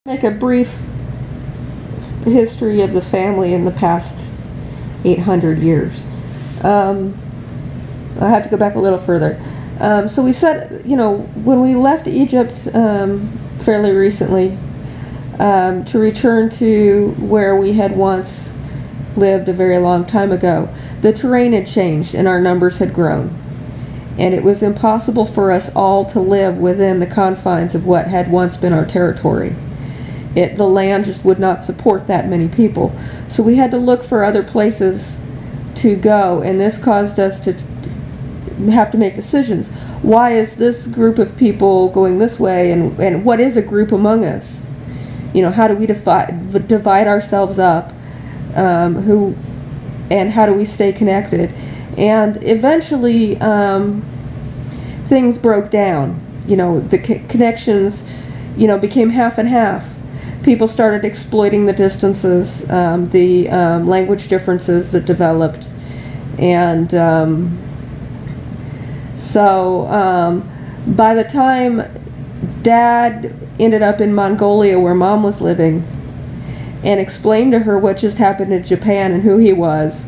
Make a brief history of the family in the past 800 years. I have to go back a little further. So we said, when we left Egypt fairly recently to return to where we had once lived a very long time ago, the terrain had changed and our numbers had grown. And it was impossible for us all to live within the confines of what had once been our territory. The land just would not support that many people. So we had to look for other places to go, and this caused us to have to make decisions. Why is this group of people going this way, and what is a group among us? How do we divide ourselves up? And how do we stay connected? And eventually things broke down. The connections became half and half. People started exploiting the distances, the language differences that developed, and so by the time Dad ended up in Mongolia where Mom was living and explained to her what just happened in Japan and who he was,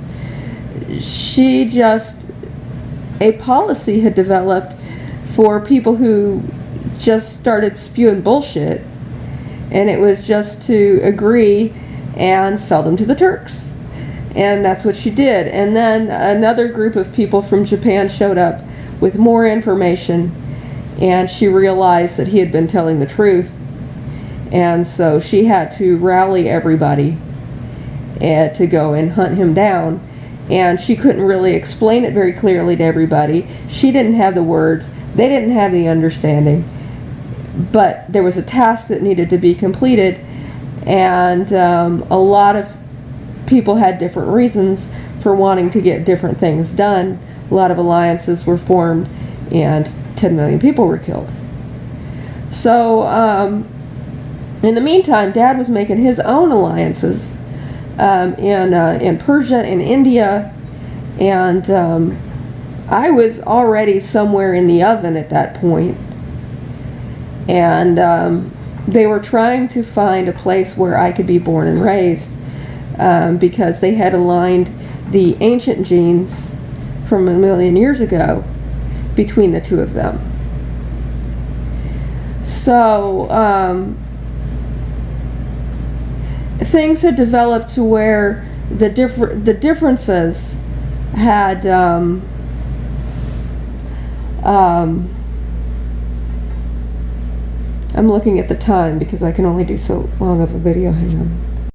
a policy had developed for people who just started spewing bullshit, and it was just to agree and sell them to the Turks. And that's what she did. And then another group of people from Japan showed up with more information, and she realized that he had been telling the truth. And so she had to rally everybody to go and hunt him down. And she couldn't really explain it very clearly to everybody. She didn't have the words. They didn't have the understanding. But there was a task that needed to be completed, and a lot of people had different reasons for wanting to get different things done. A lot of alliances were formed, and 10 million people were killed. So in the meantime, Dad was making his own alliances in Persia and India, and I was already somewhere in the oven at that point. And they were trying to find a place where I could be born and raised, because they had aligned the ancient genes from 1 million years ago between the two of them. So things had developed to where the differences had I'm looking at the time because I can only do so long of a video. Hang on.